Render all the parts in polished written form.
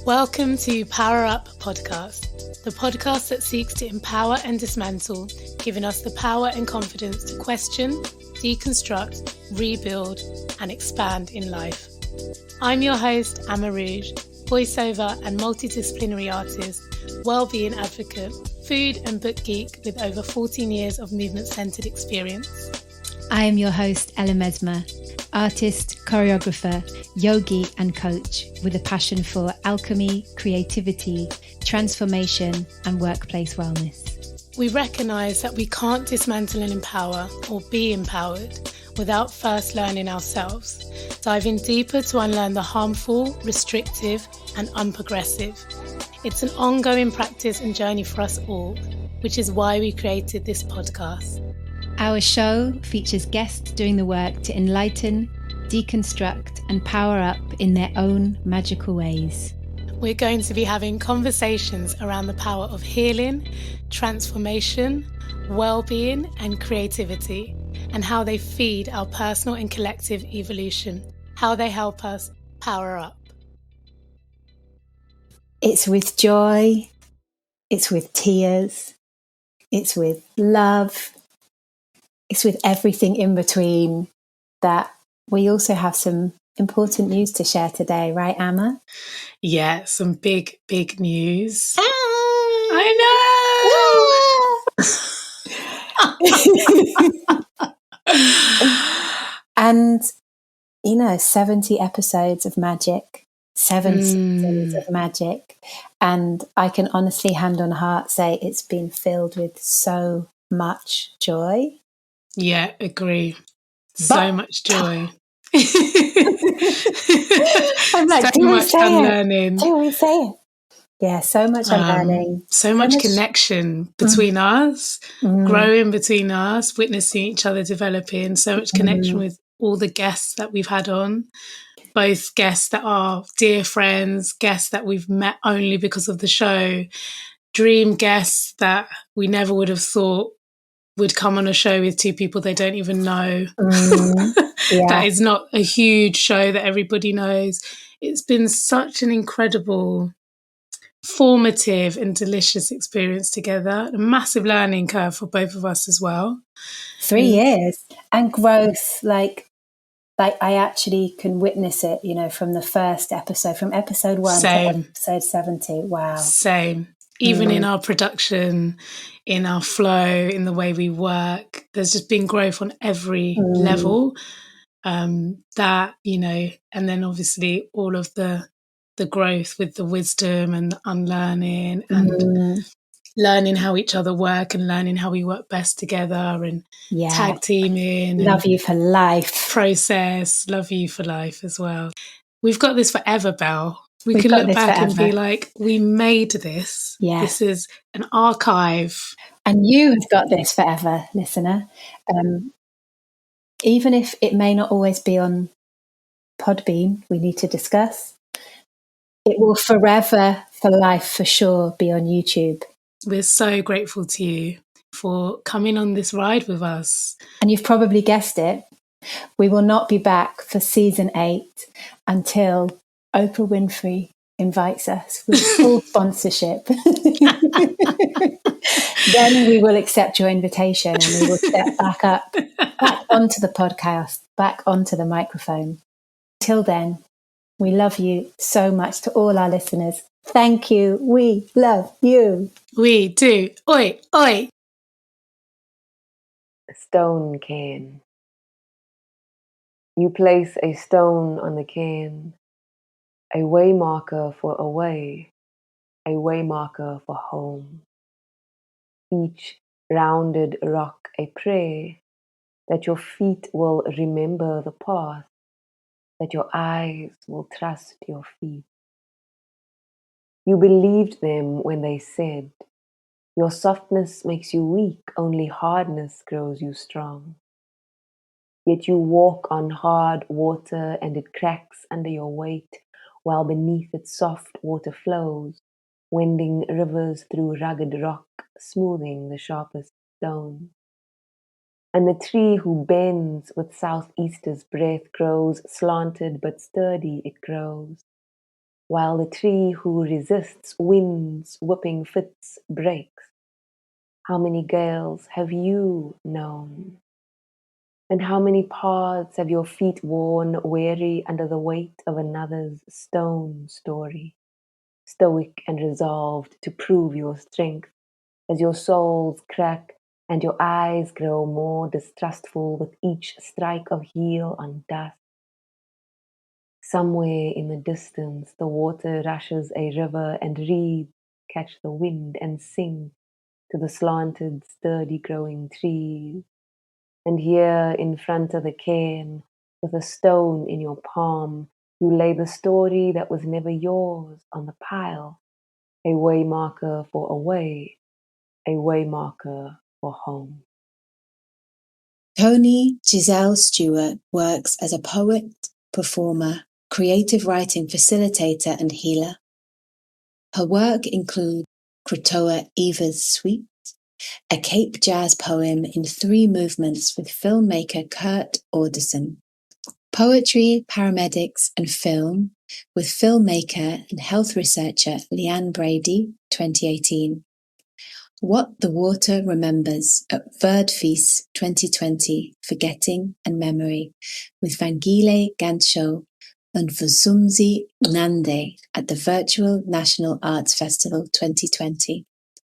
Welcome to Power Up Podcast, the podcast that seeks to empower and dismantle, giving us the power and confidence to question, deconstruct, rebuild, and expand in life. I'm your host, Amma Rouge, voiceover and multidisciplinary artist, well-being advocate, food and book geek with over 14 years of movement-centered experience. I am your host, Ella Mesmer, artist, choreographer, yogi and coach with a passion for alchemy, creativity, transformation and workplace wellness. We recognise that we can't dismantle and empower or be empowered without first learning ourselves, diving deeper to unlearn the harmful, restrictive and unprogressive. It's an ongoing practice and journey for us all, which is why we created this podcast. Our show features guests doing the work to enlighten, deconstruct and power up in their own magical ways. We're going to be having conversations around the power of healing, transformation, well-being and creativity, and how they feed our personal and collective evolution, how they help us power up. It's with joy, it's with tears, it's with love, it's with everything in between that we also have some important news to share today, right, Amma? Yeah, some big news. I know! And, 70 episodes of magic, 7 seasons of magic. And I can honestly, hand on heart, say it's been filled with so much joy. Yeah, agree. So much joy. I'm like, so much unlearning. Do we say it? Yeah, so much unlearning. So much connection between us, growing between us, witnessing each other developing, so much connection with all the guests that we've had on, both guests that are dear friends, guests that we've met only because of the show, dream guests that we never would have thought would come on a show with two people they don't even know. That is not a huge show that everybody knows. It's been such an incredible, formative and delicious experience together. A massive learning curve for both of us as well. 3 years and growth, like I actually can witness it, from the first episode, from episode 1 to episode 70. Wow. Same. Even in our production, in our flow, in the way we work, there's just been growth on every level. And then obviously all of the growth with the wisdom and the unlearning and learning how each other work and learning how we work best together and tag teaming. Love you for life. Process, love you for life as well. We've got this forever, Belle. We can look back and be like, we made this. Yeah. This is an archive. And you have got this forever, listener. Even if it may not always be on Podbean, we need to discuss. It will forever, for life, for sure, be on YouTube. We're so grateful to you for coming on this ride with us. And you've probably guessed it. We will not be back for season 8 until Oprah Winfrey invites us with full sponsorship. Then we will accept your invitation and we will step back onto the podcast, back onto the microphone. Till then, we love you so much. To all our listeners, thank you. We love you. We do. Oi, oi. Stone cane. You place a stone on the cane, a way marker for away, a way marker for home. Each rounded rock a prayer that your feet will remember the path, that your eyes will trust your feet. You believed them when they said, your softness makes you weak, only hardness grows you strong. Yet you walk on hard water and it cracks under your weight, while beneath it soft water flows, wending rivers through rugged rock, smoothing the sharpest stone. And the tree who bends with southeaster's breath grows slanted but sturdy it grows. while the tree who resists winds, whipping fits, breaks. How many gales have you known? And how many paths have your feet worn weary under the weight of another's stone story? Stoic and resolved to prove your strength as your soles crack and your eyes grow more distrustful with each strike of heel on dust. Somewhere in the distance, the water rushes a river and reeds catch the wind and sing to the slanted, sturdy growing trees. And here in front of the cairn, with a stone in your palm, you lay the story that was never yours on the pile, a waymarker for away, a waymarker for home. Toni Giselle Stuart works as a poet, performer, creative writing facilitator, and healer. Her work includes Krotoa-Eva's Suite, a Cape jazz poem in 3 movements with filmmaker Kurt Orderson, Poetry, Paramedics and Film with filmmaker and health researcher Leanne Brady, 2018. What the Water Remembers at Woordfees 2020, Forgetting and Memory with Vangile, gantsho and Vusumzi Ngxande at the Virtual National Arts Festival 2020.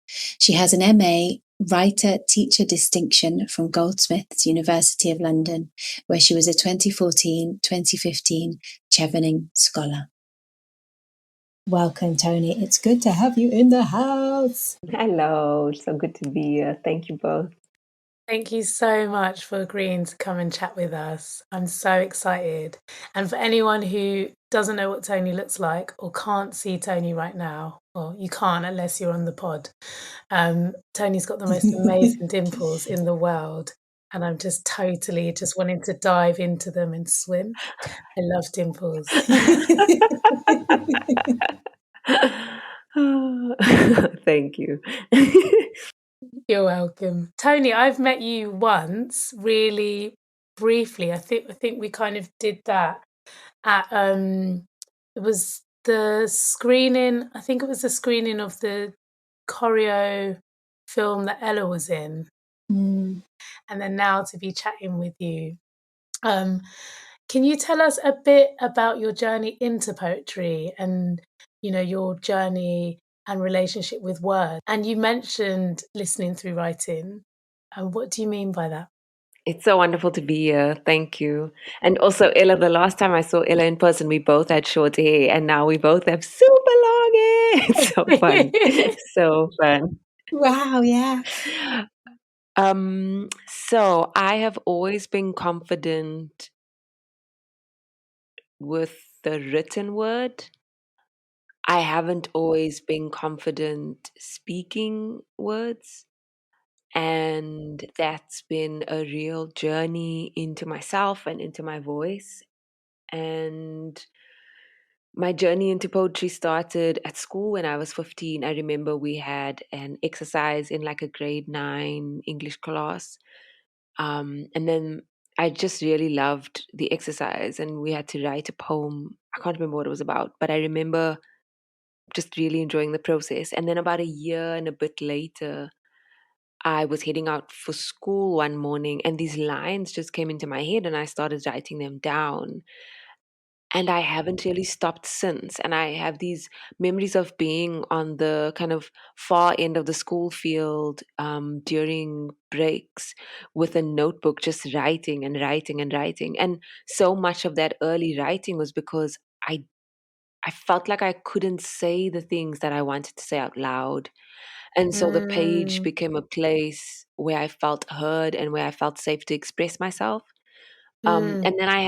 She has an MA Writer-Teacher distinction from Goldsmiths, University of London, where she was a 2014-2015 Chevening Scholar. Welcome, Toni. It's good to have you in the house. Hello, it's so good to be here. Thank you both. Thank you so much for agreeing to come and chat with us. I'm so excited. And for anyone who doesn't know what Toni looks like or can't see Toni right now, well, you can't unless you're on the pod. Toni's got the most amazing dimples in the world. And I'm just totally just wanting to dive into them and swim. I love dimples. Thank you. You're welcome. Toni, I've met you once, really briefly. I think we kind of did that at it was the screening, I think it was the screening of the choreo film that Ella was in. And then now to be chatting with you. Can you tell us a bit about your journey into poetry and, you know, your journey and relationship with words? And you mentioned listening through writing. What do you mean by that? It's so wonderful to be here. Thank you. And also, Ella, the last time I saw Ella in person, we both had short hair, and now we both have super long hair. It's so fun. So fun. Wow, yeah. So I have always been confident with the written word. I haven't always been confident speaking words. And that's been a real journey into myself and into my voice. And my journey into poetry started at school when I was 15. I remember we had an exercise in like a grade 9 English class. And then I just really loved the exercise, and we had to write a poem. I can't remember what it was about, but I remember just really enjoying the process. And then about a year and a bit later, I was heading out for school one morning, and these lines just came into my head, and I started writing them down. And I haven't really stopped since. And I have these memories of being on the kind of far end of the school field during breaks with a notebook, just writing and writing and writing. And so much of that early writing was because I felt like I couldn't say the things that I wanted to say out loud. And so the page became a place where I felt heard and where I felt safe to express myself. And then I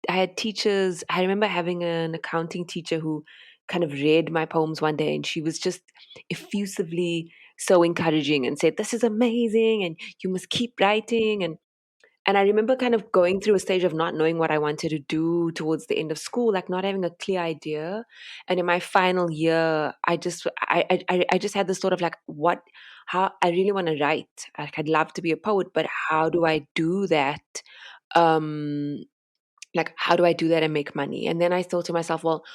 had teachers. I remember having an accounting teacher who kind of read my poems one day, and she was just effusively so encouraging and said, "This is amazing, and you must keep writing." And I remember kind of going through a stage of not knowing what I wanted to do towards the end of school, like not having a clear idea. And in my final year, I just had this sort of like, how I really want to write. Like I'd love to be a poet, but how do I do that? Like how do I do that and make money? And then I thought to myself, well,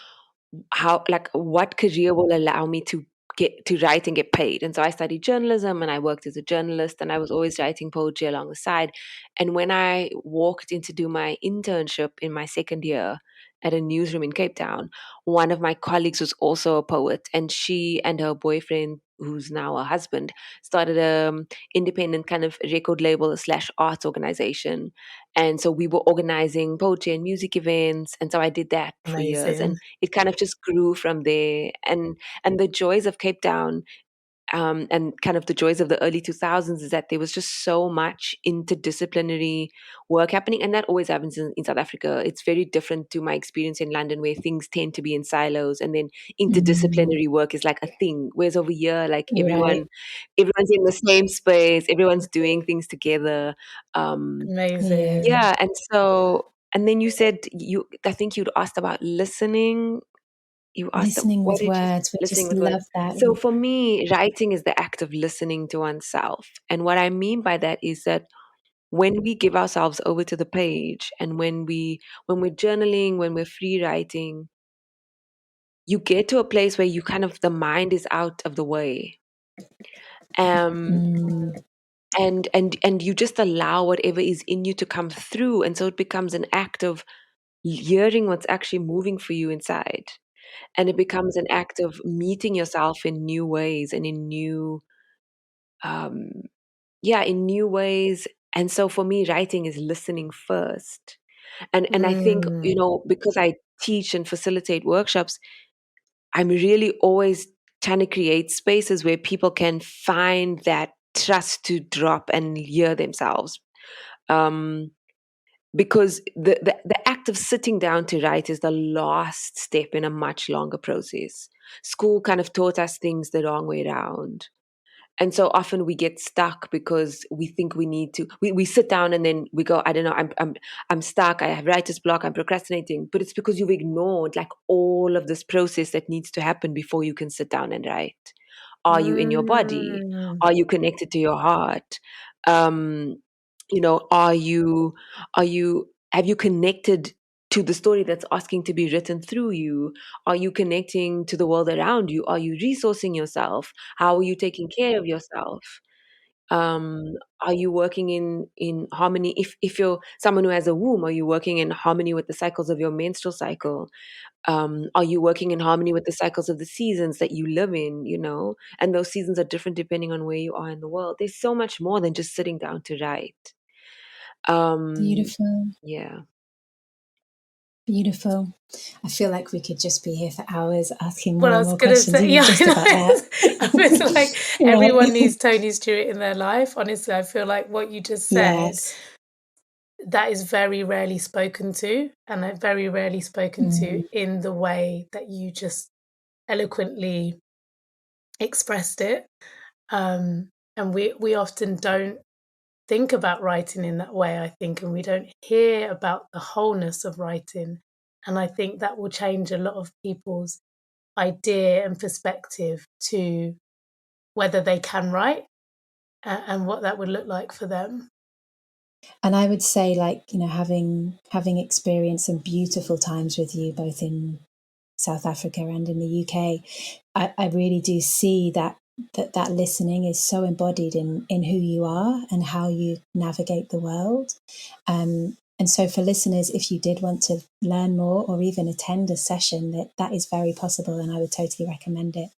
what career will allow me to get to write and get paid. And so I studied journalism and I worked as a journalist, and I was always writing poetry along the side. And when I walked in to do my internship in my second year at a newsroom in Cape Town, one of my colleagues was also a poet, and she and her boyfriend, who's now a husband, started a independent kind of record label / arts organization. And so we were organizing poetry and music events, and so I did that for years, Amazing. and it kind of just grew from there. And the joys of Cape Town, and kind of the joys of the early 2000s, is that there was just so much interdisciplinary work happening, and that always happens in South Africa. It's very different to my experience in London, where things tend to be in silos, and then interdisciplinary work is like a thing. Whereas over here, like Right. everyone's in the same space, everyone's doing things together. Amazing. Yeah. Yeah, and then you said I think you'd asked about listening. You asked, Listening what with did you words. We listening just with words? love that. So for me, writing is the act of listening to oneself. And what I mean by that is that when we give ourselves over to the page, and when we're journaling, when we're free writing, you get to a place where you kind of, the mind is out of the way. Um Mm. and you just allow whatever is in you to come through. And so it becomes an act of hearing what's actually moving for you inside. And it becomes an act of meeting yourself in new ways, and in new um in new ways. And so for me, writing is listening first. And I think, Mm. because I teach and facilitate workshops, I'm really always trying to create spaces where people can find that trust to drop and hear themselves. um because the act of sitting down to write is the last step in a much longer process. School kind of taught us things the wrong way around. And so often we get stuck because we think we need to. We sit down and then we go, I don't know, I'm stuck. I have writer's block. I'm procrastinating. But it's because you've ignored like all of this process that needs to happen before you can sit down and write. Are you in your body? Mm. Are you connected to your heart? Um, are you have you connected to the story that's asking to be written through you? Are you connecting to the world around you? Are you resourcing yourself? How are you taking care of yourself? um are you working in harmony? If you're someone who has a womb, are you working in harmony with the cycles of your menstrual cycle? Are you working in harmony with the cycles of the seasons that you live in? And those seasons are different depending on where you are in the world. There's so much more than just sitting down to write. Beautiful. Yeah. Beautiful. I feel like we could just be here for hours asking more Well, I and was more going to questions, say, even yeah, just I know. about that. I feel like Right. everyone needs Toni Stuart in their life. Honestly, I feel like what you just said, Yes. that is very rarely spoken to, and very rarely spoken to in the way that you just eloquently expressed it. And we often don't think about writing in that way, I think, and we don't hear about the wholeness of writing. And I think that will change a lot of people's idea and perspective to whether they can write, and what that would look like for them. And I would say, like, having experienced some beautiful times with you, both in South Africa and in the UK, I really do see that listening is so embodied in who you are and how you navigate the world. And so for listeners, if you did want to learn more or even attend a session, that is very possible, and I would totally recommend it.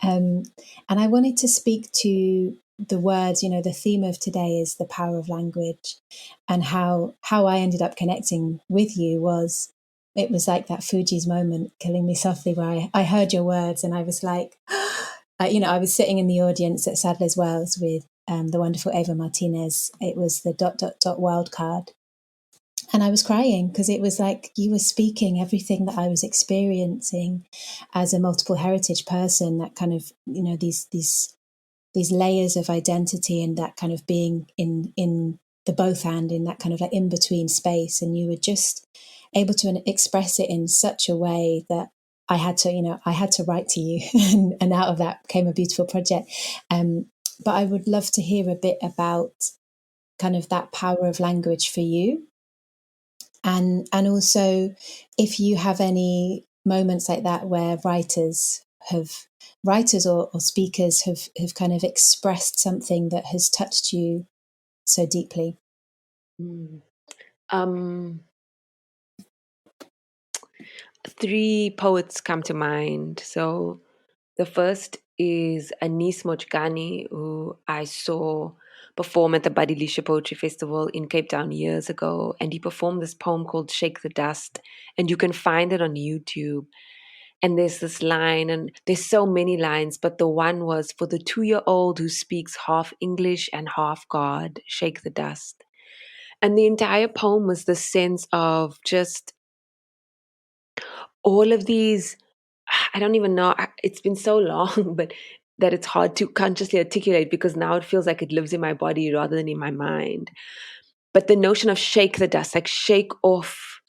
And I wanted to speak to the words. The theme of today is the power of language, and how I ended up connecting with you was, it was like that Fuji's moment, Killing Me Softly, where I heard your words and I was like, I was sitting in the audience at Sadler's Wells with the wonderful Eva Martinez. It was the ... wild card. And I was crying because it was like you were speaking everything that I was experiencing as a multiple heritage person, that kind of, these layers of identity, and that kind of being in the both and in that kind of like in between space. And you were just able to express it in such a way that I had to write to you, and out of that came a beautiful project. But I would love to hear a bit about kind of that power of language for you. And also, if you have any moments like that where writers or speakers have kind of expressed something that has touched you so deeply? Three poets come to mind. So the first is Anis Mojgani, who I saw perform at the Badilisha Poetry Festival in Cape Town years ago. And he performed this poem called Shake the Dust. And you can find it on YouTube. And there's this line, and there's so many lines, but the one was, for the 2-year-old who speaks half English and half God, shake the dust. And the entire poem was the sense of just all of these, I don't even know, it's been so long, but that it's hard to consciously articulate because now it feels like it lives in my body rather than in my mind. But the notion of shake the dust, like shake off,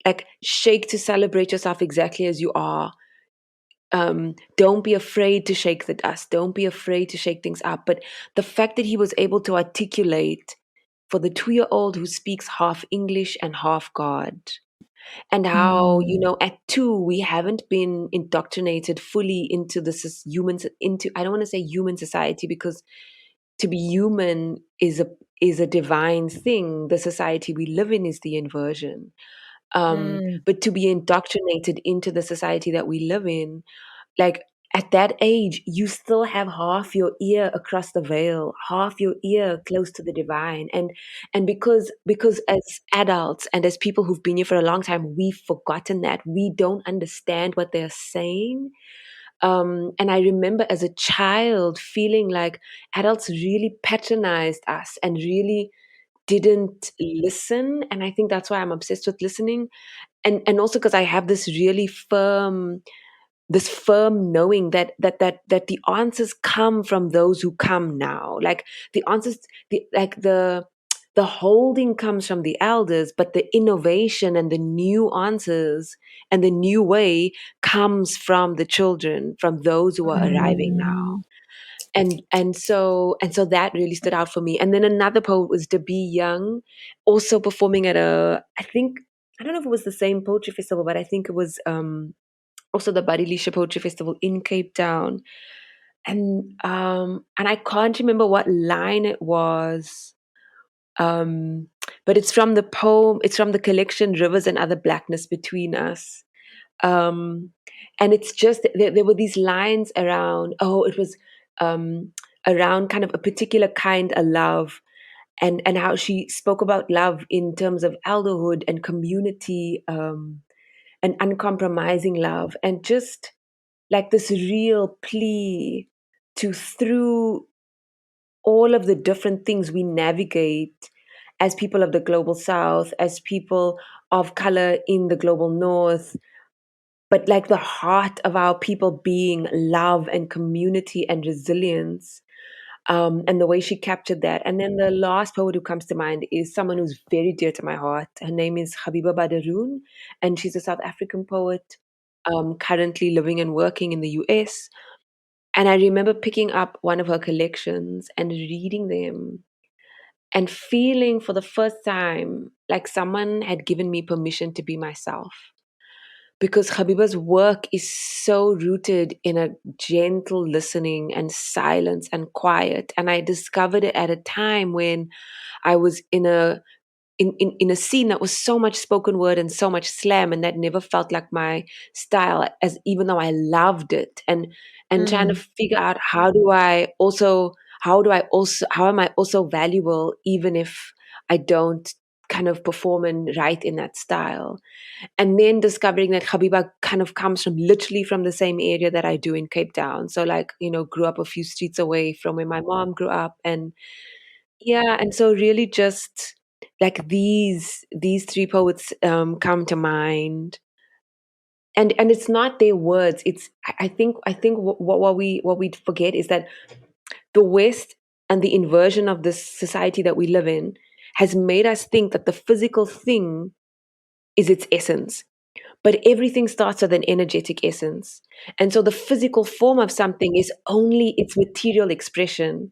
like shake to celebrate yourself exactly as you are. Don't be afraid to shake the dust. Don't be afraid to shake things up. But the fact that he was able to articulate for the 2-year-old who speaks half English and half God, and how, at 2, we haven't been indoctrinated fully into this I don't want to say human society, because to be human is a divine thing. The society we live in is the inversion. But to be indoctrinated into the society that we live in, like at that age, you still have half your ear across the veil, half your ear close to the divine. And because as adults and as people who've been here for a long time, we've forgotten that. We don't understand what they're saying. And I remember as a child feeling like adults really patronized us and really didn't listen. And I think that's why I'm obsessed with listening. And also because I have this really firm knowing that the answers come from those who come now. Like the answers, the holding comes from the elders, but the innovation and the new answers and the new way comes from the children, from those who are arriving now. And so that really stood out for me. And then another poet was Debbie Young, also performing at I don't know if it was the same poetry festival, but I think it was also the Badilisha Poetry Festival in Cape Town. And I can't remember what line it was. But it's from the poem, it's from the collection Rivers and Other Blackness Between Us. And it's just, there were these lines around, it was around kind of a particular kind of love, and how she spoke about love in terms of elderhood and community, and uncompromising love, and just like this real plea to, through all of the different things we navigate as people of the global south, as people of color in the global north, but like the heart of our people being love and community and resilience, and the way she captured that. And then the last poet who comes to mind is someone who's very dear to my heart. Her name is Habiba Badaroon, and she's a South African poet, currently living and working in the US. And I remember picking up one of her collections and reading them and feeling for the first time like someone had given me permission to be myself. Because Habiba's work is so rooted in a gentle listening and silence and quiet. And I discovered it at a time when I was in a scene that was so much spoken word and so much slam, and that never felt like my style, as even though I loved it. And trying to figure out how am I also valuable even if I don't kind of perform and write in that style. And then discovering that Habiba kind of comes from literally from the same area that I do in Cape Town. So like, grew up a few streets away from where my mom grew up. And yeah, and so really just like these three poets come to mind. And it's not their words. It's I think what we forget is that the West and the inversion of this society that we live in has made us think that the physical thing is its essence. But everything starts with an energetic essence. And so the physical form of something is only its material expression.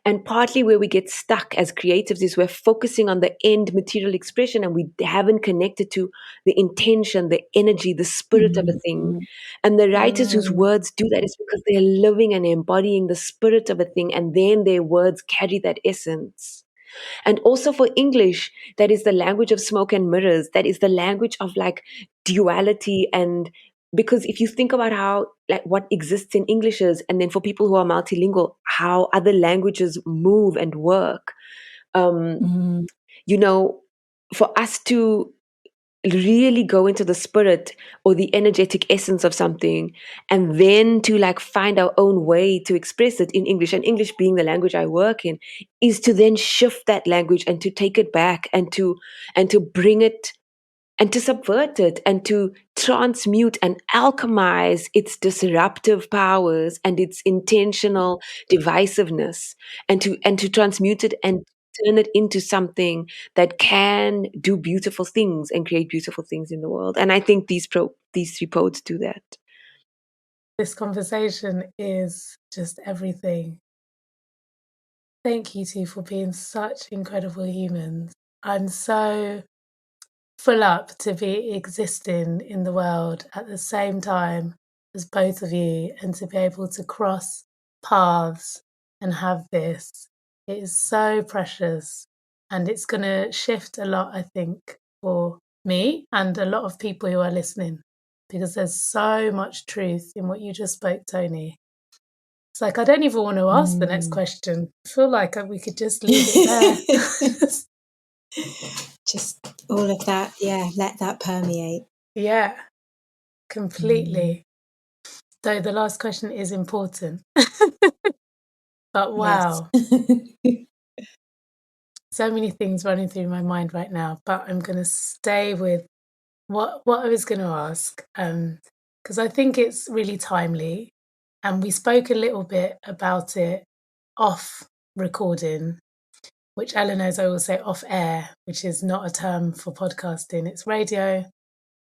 And partly where we get stuck as creatives is we're focusing on the end material expression, and we haven't connected to the intention, the energy, the spirit of a thing. And the writers whose words do that is because they're living and embodying the spirit of a thing, and then their words carry that essence. And also for English, that is the language of smoke and mirrors. That is the language of like duality. And because if you think about how, like, what exists in English is, and then for people who are multilingual, how other languages move and work, you know, for us to really go into the spirit or the energetic essence of something, and then to like find our own way to express it in English, and English being the language I work in, is to then shift that language and to take it back and to bring it and to subvert it and to transmute and alchemize its disruptive powers and its intentional divisiveness, and to transmute it and turn it into something that can do beautiful things and create beautiful things in the world. And I think these three poets do that. This conversation is just everything. Thank you two for being such incredible humans. I'm so full up to be existing in the world at the same time as both of you, and to be able to cross paths and have this. It is so precious, and it's going to shift a lot, I think, for me and a lot of people who are listening, because there's so much truth in what you just spoke, Toni. It's like I don't even want to ask the next question. I feel like we could just leave it there. Just all of that, let that permeate. Yeah, completely. Though the last question is important. But wow. Yes. So many things running through my mind right now, but I'm going to stay with what I was going to ask, because I think it's really timely. And we spoke a little bit about it off recording, which Ella knows I will say off air, which is not a term for podcasting. It's radio,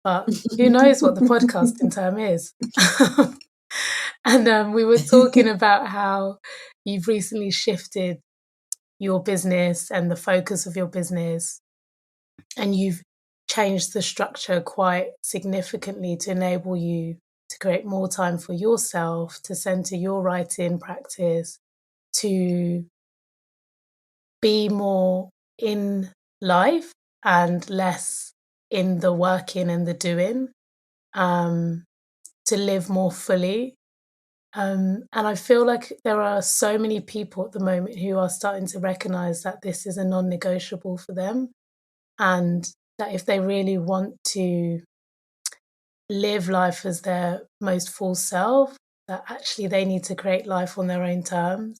but who knows what the podcasting term is. And we were talking about how you've recently shifted your business and the focus of your business, and you've changed the structure quite significantly to enable you to create more time for yourself, to center your writing practice, to be more in life and less in the working and the doing, to live more fully. And I feel like there are so many people at the moment who are starting to recognize that this is a non-negotiable for them, and that if they really want to live life as their most full self, that actually they need to create life on their own terms.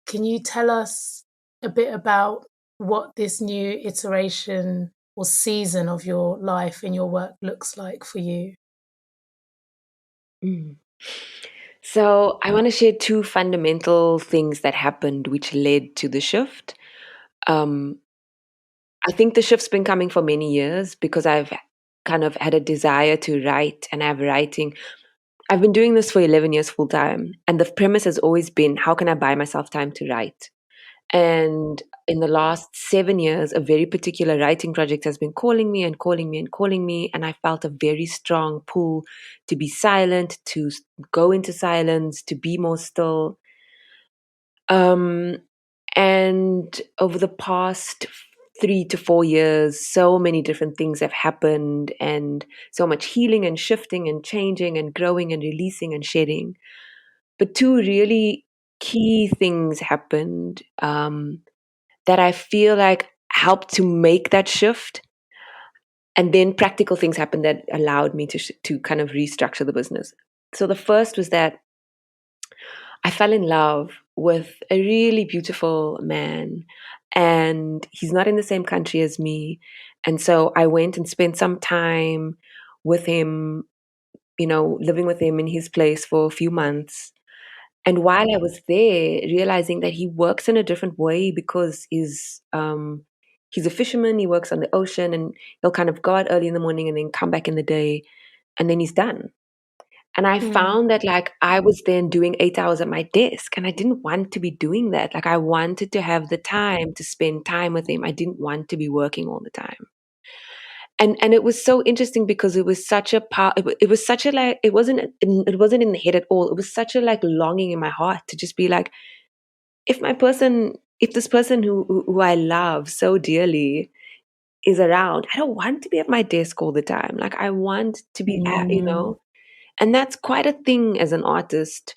Can you tell us a bit about what this new iteration or season of your life and your work looks like for you? So I want to share two fundamental things that happened which led to the shift. I think the shift's been coming for many years because I've kind of had a desire to write, and I have writing. I've been doing this for 11 years full time, and the premise has always been, how can I buy myself time to write? And in the last 7 years, a very particular writing project has been calling me and calling me and calling me, and I felt a very strong pull to be silent, to go into silence, to be more still. And over the past 3 to 4 years, so many different things have happened, and so much healing and shifting and changing and growing and releasing and shedding. But two really key things happened that I feel like helped to make that shift. And then practical things happened that allowed me to kind of restructure the business. So the first was that I fell in love with a really beautiful man, and he's not in the same country as me. And so I went and spent some time with him, living with him in his place for a few months. And while I was there, realizing that he works in a different way because he's a fisherman, he works on the ocean, and he'll kind of go out early in the morning and then come back in the day, and then he's done. And I found that like I was then doing 8 hours at my desk, and I didn't want to be doing that. Like I wanted to have the time to spend time with him. I didn't want to be working all the time. And it was so interesting because it was such a it was such a like it wasn't in the head at all. It was such a like longing in my heart to just be like, if this person who I love so dearly is around, I don't want to be at my desk all the time. Like I want to be at, and that's quite a thing as an artist.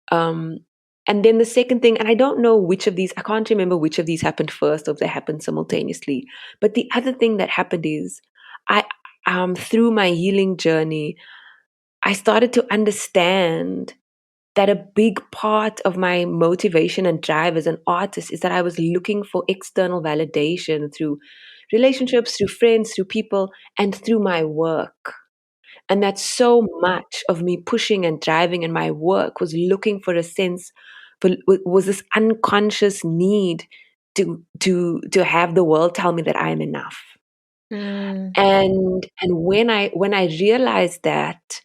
And then the second thing, and I don't know which of these, I can't remember which of these happened first or if they happened simultaneously. But the other thing that happened is I through my healing journey, I started to understand that a big part of my motivation and drive as an artist is that I was looking for external validation through relationships, through friends, through people, and through my work. And that so much of me pushing and driving in my work was looking for a sense, was this unconscious need to have the world tell me that I am enough. And when I realized that,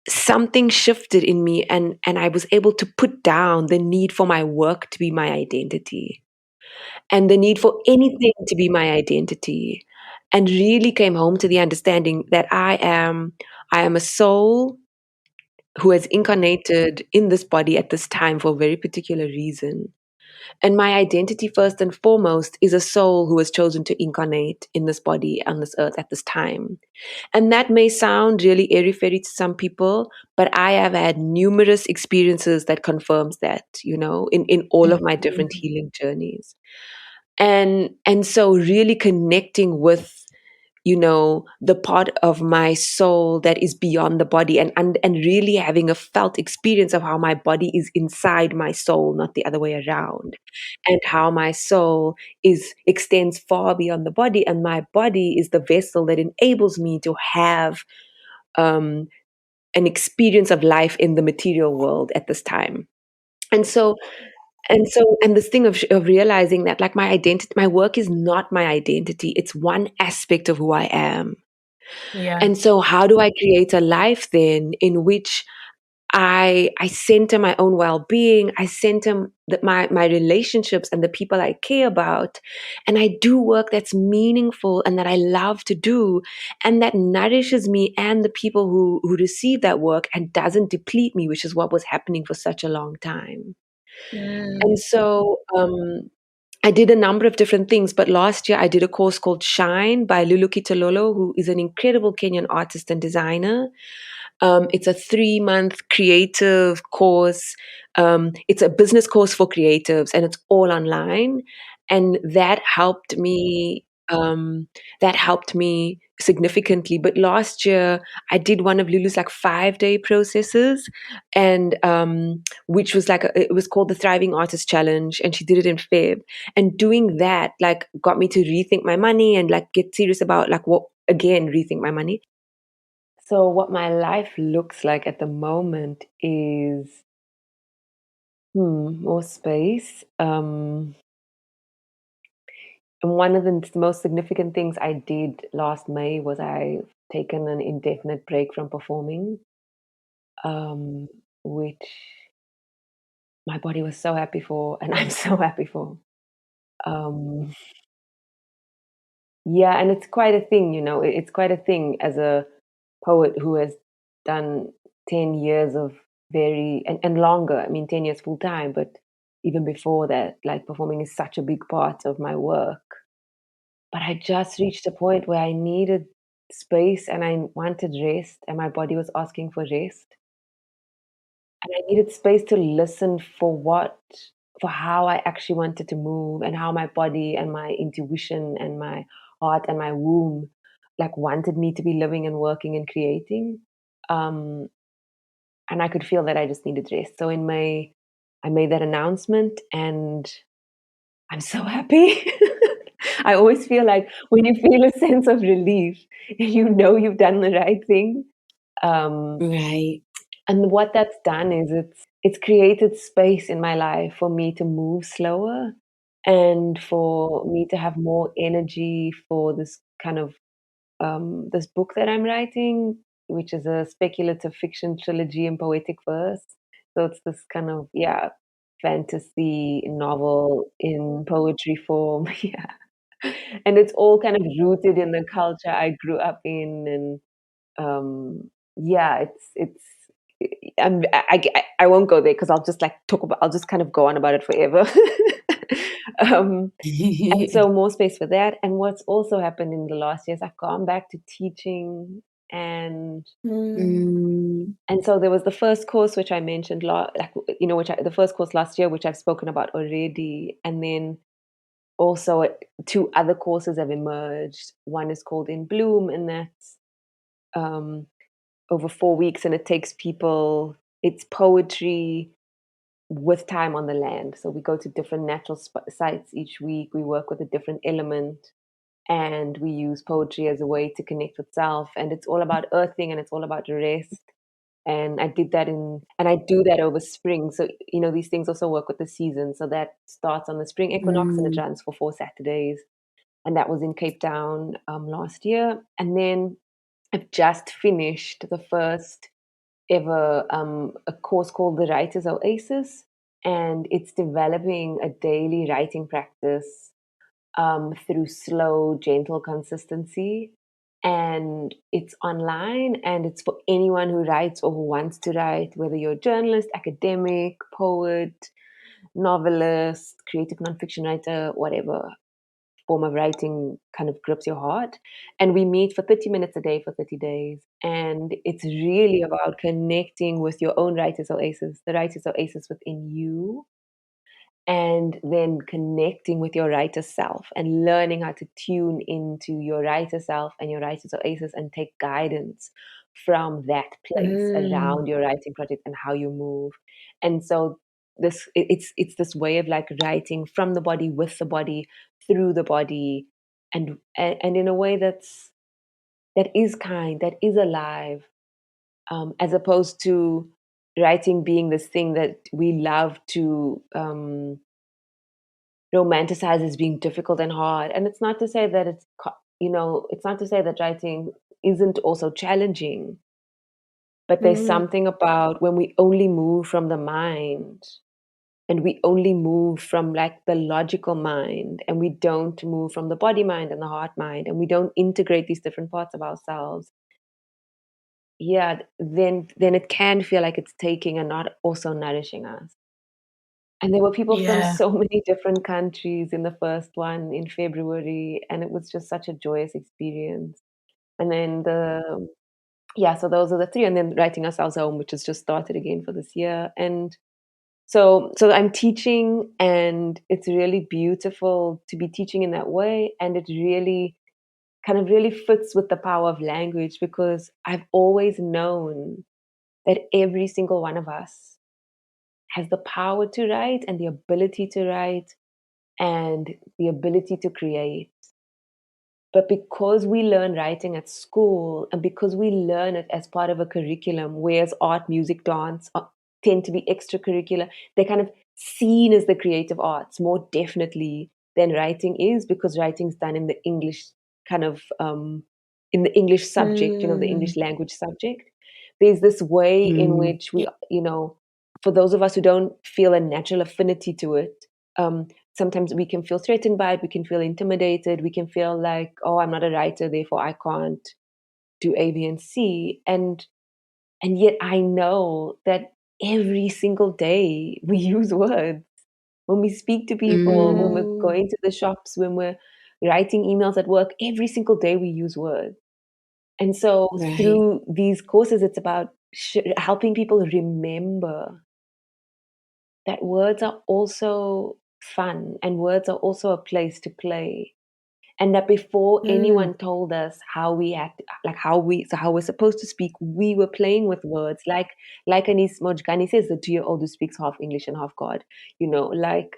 something shifted in me, and I was able to put down the need for my work to be my identity and the need for anything to be my identity, and really came home to the understanding that I am a soul who has incarnated in this body at this time for a very particular reason. And my identity, first and foremost, is a soul who has chosen to incarnate in this body on this earth at this time. And that may sound really airy-fairy to some people, but I have had numerous experiences that confirms that, in all of my different healing journeys. And so really connecting with, the part of my soul that is beyond the body, and really having a felt experience of how my body is inside my soul, not the other way around, and how my soul extends far beyond the body, and my body is the vessel that enables me to have an experience of life in the material world at this time. And so and this thing of realizing that like my identity, my work is not my identity, it's one aspect of who I am. Yeah. And so how do I create a life then in which I center my own well-being, I center my relationships and the people I care about, and I do work that's meaningful and that I love to do, and that nourishes me and the people who receive that work, and doesn't deplete me, which is what was happening for such a long time. And so I did a number of different things, but last year I did a course called Shine by Lulu Kitololo, who is an incredible Kenyan artist and designer. It's a 3-month creative course. It's a business course for creatives, and it's all online. And that helped me. Significantly. But last year I did one of Lulu's like 5-day processes, and which was like it was called the Thriving Artist Challenge, and she did it in Feb. And doing that like got me to rethink my money and like get serious about like rethink my money. So what my life looks like at the moment is more space. And one of the most significant things I did last May was I've taken an indefinite break from performing, which my body was so happy for, and I'm so happy for. Yeah, and it's quite a thing, it's quite a thing as a poet who has done 10 years of and longer. I mean, 10 years full time, but even before that, like performing is such a big part of my work. But I just reached a point where I needed space and I wanted rest, and my body was asking for rest. And I needed space to listen for how I actually wanted to move, and how my body and my intuition and my heart and my womb like wanted me to be living and working and creating. And I could feel that I just needed rest. So in May, I made that announcement, and I'm so happy. I always feel like when you feel a sense of relief, you've done the right thing. Right. And what that's done is it's created space in my life for me to move slower, and for me to have more energy for this kind of this book that I'm writing, which is a speculative fiction trilogy in poetic verse. So it's this kind of, fantasy novel in poetry form. Yeah. And it's all kind of rooted in the culture I grew up in. And it's I won't go there because I'll just I'll just kind of go on about it forever. And so more space for that. And what's also happened in the last years, I've gone back to teaching, and so there was the first course which I mentioned, the first course last year, which I've spoken about already, and then also two other courses have emerged. One is called In Bloom, and that's over 4 weeks, and it takes people. It's poetry with time on the land. So we go to different natural sites each week. We work with a different element, and we use poetry as a way to connect with self. And it's all about earthing, and it's all about rest. And I do that over spring. So, these things also work with the season. So that starts on the spring equinox and it runs for 4 Saturdays. And that was in Cape Town last year. And then I've just finished the first ever a course called the Writer's Oasis. And it's developing a daily writing practice through slow, gentle consistency. And it's online, and it's for anyone who writes or who wants to write, whether you're a journalist, academic, poet, novelist, creative nonfiction writer, whatever form of writing kind of grips your heart. And we meet for 30 minutes a day for 30 days. And it's really about connecting with your own writer's oasis, the writer's oasis within you, and then connecting with your writer self and learning how to tune into your writer self and your writer's oasis and take guidance from that place around your writing project and how you move. And so it's this way of writing from the body, with the body, through the body, and in a way that is kind, that is alive, as opposed to writing being this thing that we love to romanticize as being difficult and hard. And it's not to say that it's not to say that writing isn't also challenging, but there's something about when we only move from the mind, and we only move from the logical mind, and we don't move from the body mind and the heart mind, and we don't integrate these different parts of ourselves. Yeah, then it can feel like it's taking and not also nourishing us. And there were people from so many different countries in the first one in February, and it was just such a joyous experience. And then so those are the three, and then Writing Ourselves Home, which has just started again for this year. And so I'm teaching, and it's really beautiful to be teaching in that way, and it really really fits with the power of language, because I've always known that every single one of us has the power to write and the ability to write and the ability to create. But because we learn writing at school, and because we learn it as part of a curriculum, whereas art, music, dance tend to be extracurricular, they're kind of seen as the creative arts more definitely than writing is, because writing's done in the English kind of in the English subject, the English language subject. There's this way in which we, for those of us who don't feel a natural affinity to it, sometimes we can feel threatened by it, we can feel intimidated, we can feel like, oh, I'm not a writer, therefore I can't do A, B, and C. And yet I know that every single day we use words. When we speak to people, when we're going to the shops, when we're writing emails at work, every single day we use words. And so through these courses, it's about helping people remember that words are also fun, and words are also a place to play. And that before anyone told us how we had, how we're supposed to speak, we were playing with words. Like Vusumzi Ngxande says, the 2-year-old who speaks half English and half God. Like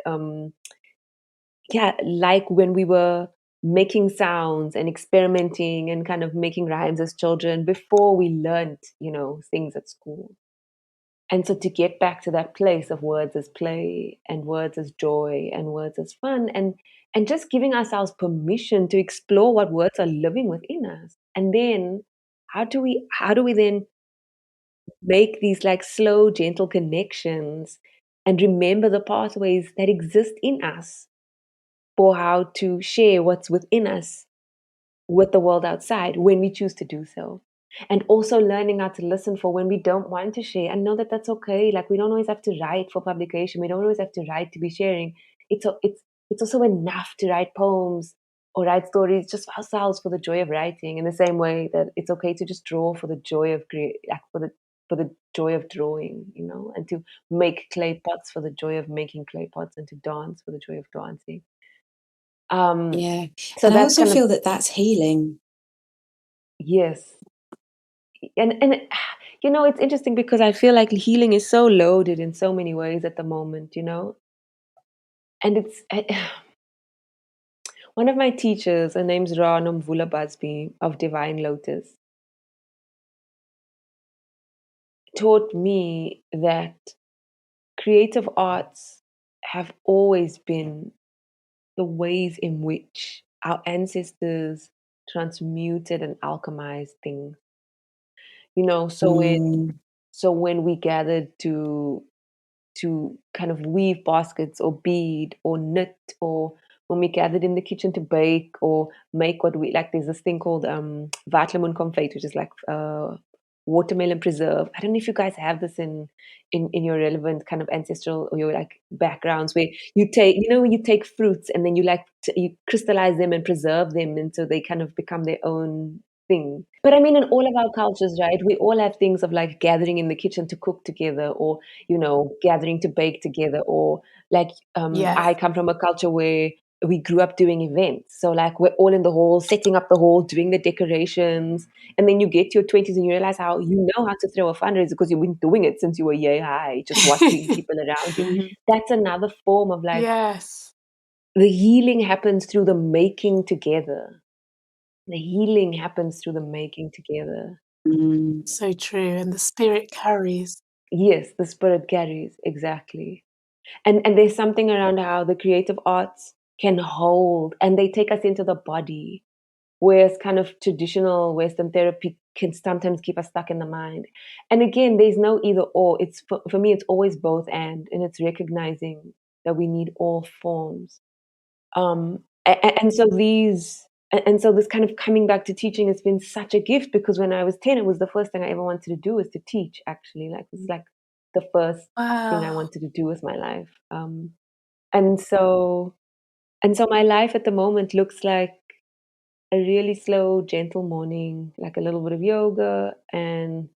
when we were making sounds and experimenting and kind of making rhymes as children before we learned, things at school. And so to get back to that place of words as play and words as joy and words as fun, and just giving ourselves permission to explore what words are living within us. And then how do we then make these like slow, gentle connections and remember the pathways that exist in us for how to share what's within us with the world outside when we choose to do so. And also learning how to listen for when we don't want to share and know that that's okay. Like, we don't always have to write for publication. We don't always have to write to be sharing. It's also enough to write poems or write stories just for ourselves, for the joy of writing, in the same way that it's okay to just draw for the joy of for the joy of drawing, and to make clay pots for the joy of making clay pots, and to dance for the joy of dancing. Yeah. So And I that's also kind of, feel that that's healing. yes. And it's interesting because I feel like healing is so loaded in so many ways at the moment, and it's one of my teachers, her name's Ra Nomvula Busby of Divine Lotus, taught me that creative arts have always been the ways in which our ancestors transmuted and alchemized things. So when we gathered to kind of weave baskets or bead or knit, or when we gathered in the kitchen to bake or make what we like, there's this thing called watermeloen, which is like watermelon preserve. I don't know if you guys have this in your relevant kind of ancestral or your like backgrounds, where you take fruits and then you you crystallize them and preserve them, and so they kind of become their own thing. But I mean, in all of our cultures, right, we all have things of like gathering in the kitchen to cook together, or gathering to bake together, or like I come from a culture where we grew up doing events, so like we're all in the hall, setting up the hall, doing the decorations, and then you get to your 20s and you realize how to throw a fundraiser because you've been doing it since you were yay high, just watching people around you. That's another form of like, Yes. the healing happens through the making together. The healing happens through the making together. So true. And the spirit carries. Yes, the spirit carries, exactly. And there's something around how the creative arts can hold, and they take us into the body, whereas kind of traditional Western therapy can sometimes keep us stuck in the mind. And again, there's no either or. It's for me, it's always both and it's recognizing that we need all forms. And so this kind of coming back to teaching has been such a gift, because when I was 10, it was the first thing I ever wanted to do, was to teach, actually. Like, it was like the first thing I Wow. wanted to do with my life. And so my life at the moment looks like a really slow, gentle morning, like a little bit of yoga, and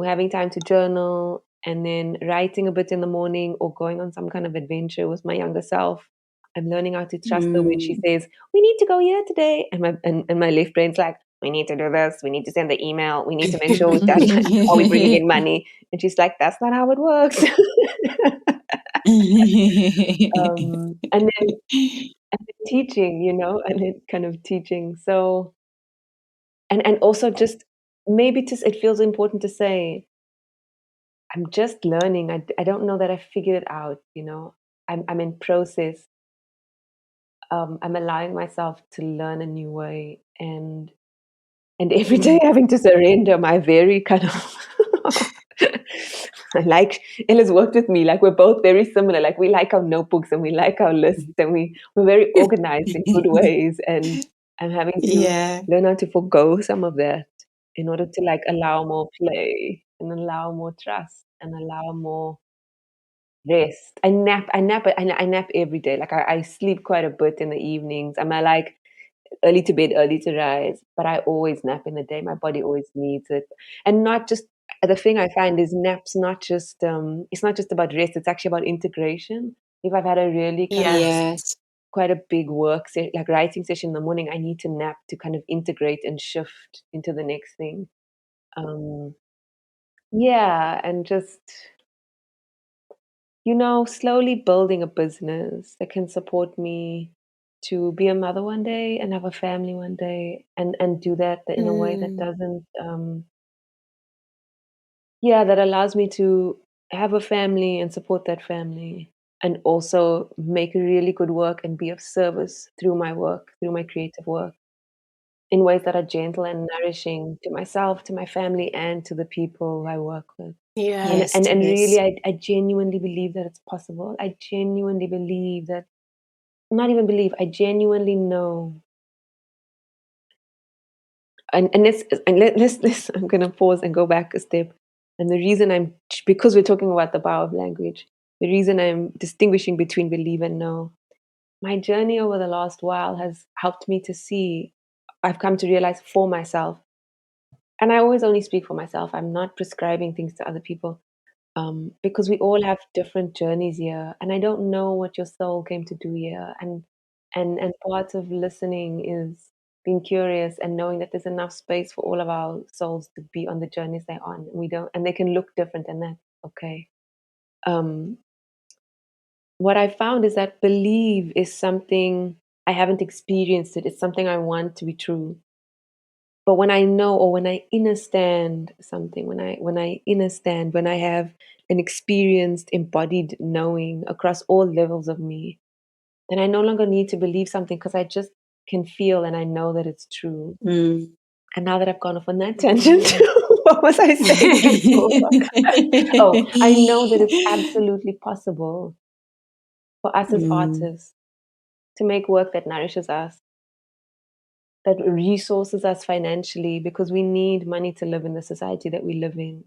having time to journal, and then writing a bit in the morning, or going on some kind of adventure with my younger self. I'm learning how to trust her when she says, "We need to go here today," and my left brain's like, "We need to do this. We need to send the email. We need to make sure we've done that. Are we bringing in money?" And she's like, "That's not how it works." And then teaching, and then kind of teaching. So, and also just maybe it feels important to say, I'm just learning. I don't know that I figured it out, I'm in process. I'm allowing myself to learn a new way, and every day having to surrender my very kind of like, Ella's worked with me, like we're both very similar. Like, we like our notebooks and we like our lists, and we're very organized in good ways, and I'm having to Yeah. learn how to forgo some of that in order to like allow more play, and allow more trust, and allow more rest. I nap every day. Like, I sleep quite a bit in the evenings. I'm like early to bed, early to rise, but I always nap in the day. My body always needs it. And not just, the thing I find is naps not just it's not just about rest, it's actually about integration. If I've had a really kind of Yes. Yes. quite a big like writing session in the morning, I need to nap to kind of integrate and shift into the next thing. Yeah, and just slowly building a business that can support me to be a mother one day and have a family one day, and do that in a way that doesn't, that allows me to have a family and support that family, and also make really good work and be of service through my work, through my creative work. in ways that are gentle and nourishing to myself, to my family, and to the people I work with. Yes. And really, I genuinely believe that it's possible. I genuinely believe that, not even believe, I genuinely know. And let's I'm gonna pause and go back a step. And the reason because we're talking about the power of language, the reason I'm distinguishing between believe and know, my journey over the last while has helped me to see, I've come to realize for myself, and I always only speak for myself. I'm not prescribing things to other people, because we all have different journeys here, and I don't know what your soul came to do here. And part of listening is being curious and knowing that there's enough space for all of our souls to be on the journeys they're on. And they can look different, and that's okay. What I found is that believe is something I haven't experienced it. It's something I want to be true. But when I know, or when I understand something, when I have an experienced, embodied knowing across all levels of me, then I no longer need to believe something, because I just can feel and I know that it's true. Mm. And now that I've gone off on that tangent, what was I saying before? I know that it's absolutely possible for us as artists to make work that nourishes us, that resources us financially, because we need money to live in the society that we live in,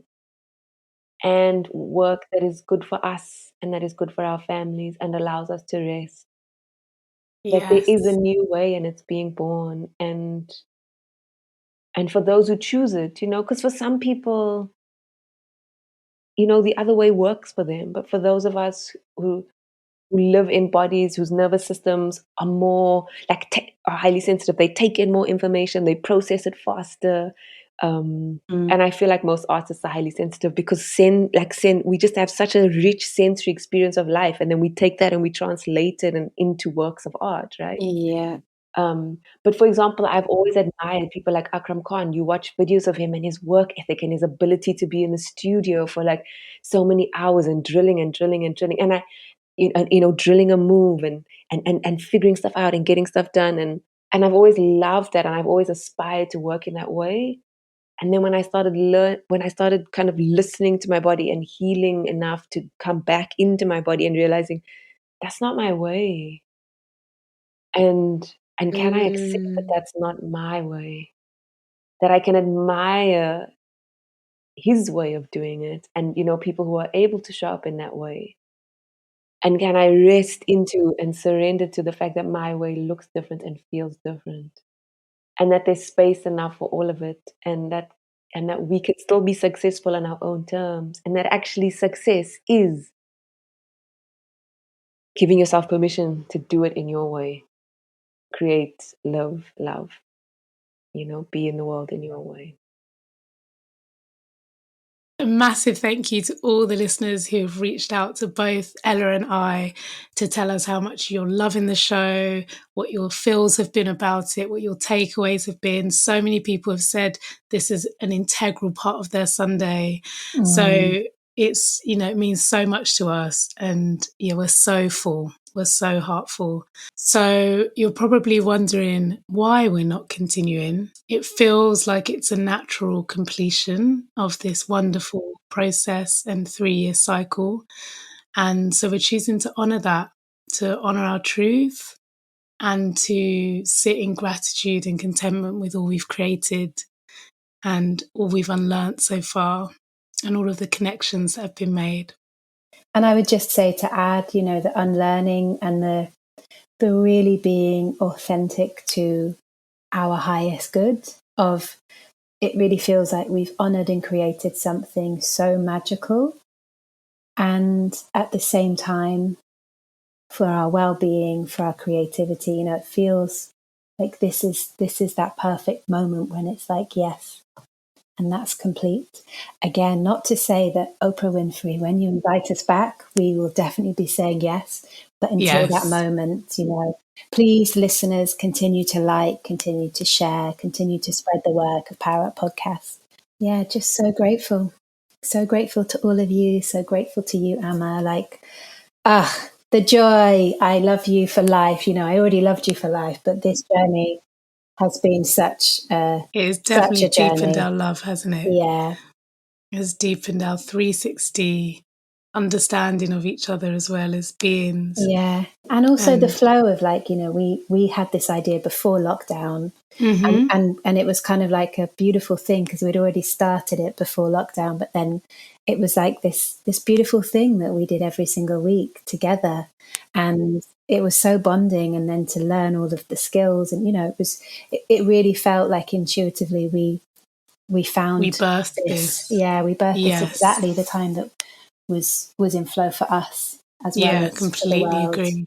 and work that is good for us and that is good for our families and allows us to rest. That there is a new way and it's being born, and for those who choose it, because for some people, the other way works for them, but for those of us who live in bodies whose nervous systems are more like are highly sensitive. They take in more information, they process it faster. And I feel like most artists are highly sensitive, because we just have such a rich sensory experience of life, and then we take that and we translate it into works of art, right? Yeah. But for example, I've always admired people like Akram Khan. You watch videos of him and his work ethic and his ability to be in the studio for like so many hours and drilling and drilling and drilling. And drilling a move and figuring stuff out and getting stuff done. And I've always loved that, and I've always aspired to work in that way. And then when I started kind of listening to my body and healing enough to come back into my body and realizing that's not my way. And can I accept that that's not my way? That I can admire his way of doing it, and people who are able to show up in that way. And can I rest into and surrender to the fact that my way looks different and feels different, and that there's space enough for all of it, and that we could still be successful on our own terms, and that actually success is giving yourself permission to do it in your way, create, love, be in the world in your way. A massive thank you to all the listeners who have reached out to both Ella and I to tell us how much you're loving the show, what your feels have been about it, what your takeaways have been. So many people have said this is an integral part of their Sunday. So it's, it means so much to us. And we're so full. We're so heartful. So you're probably wondering why we're not continuing. It feels like it's a natural completion of this wonderful process and 3-year cycle. And so we're choosing to honour that, to honour our truth, and to sit in gratitude and contentment with all we've created and all we've unlearnt so far and all of the connections that have been made. And I would just say, to add, the unlearning and the really being authentic to our highest good of, it really feels like we've honoured and created something so magical. And at the same time, for our well-being, for our creativity, it feels like this is that perfect moment when it's like, yes, and that's complete. Again, not to say that Oprah Winfrey, when you invite us back, we will definitely be saying yes. But until that moment, please, listeners, continue to like, continue to share, continue to spread the work of Power Up Podcast. Yeah, just so grateful. So grateful to all of you. So grateful to you, Amma. The joy. I love you for life. I already loved you for life, but this journey, has been such a It has definitely deepened journey. our love, hasn't it? Yeah. It has deepened our 360 understanding of each other as well as beings. Yeah. And also the flow of like, you know, we had this idea before lockdown, and it was kind of like a beautiful thing because we'd already started it before lockdown, but then it was like this beautiful thing that we did every single week together, and it was so bonding. And then to learn all of the skills, and you know, it really felt like intuitively we found we birthed this. Yeah, we birthed this exactly the time that was in flow for us as well as completely for the world. agree.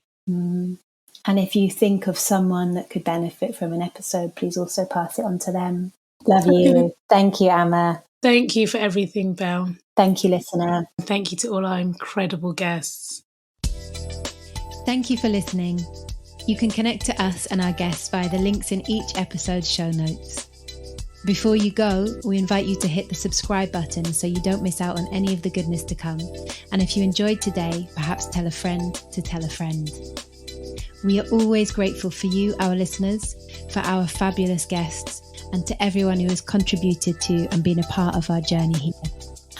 And if you think of someone that could benefit from an episode, please also pass it on to them. Love you. Thank you, Amma. Thank you for everything, Belle. Thank you, listener. Thank you to all our incredible guests. Thank you for listening. You can connect to us and our guests via the links in each episode's show notes. Before you go, we invite you to hit the subscribe button so you don't miss out on any of the goodness to come. And if you enjoyed today, perhaps tell a friend to tell a friend. We are always grateful for you, our listeners, for our fabulous guests, and to everyone who has contributed to and been a part of our journey here.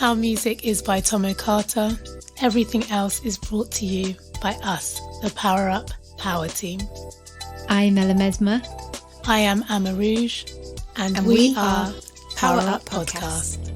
Our music is by Tomo Carter. Everything else is brought to you by us, the Power Up Power Team. I'm Ella Mesmer. I am Amma Rouge. And we are Power Up Podcast.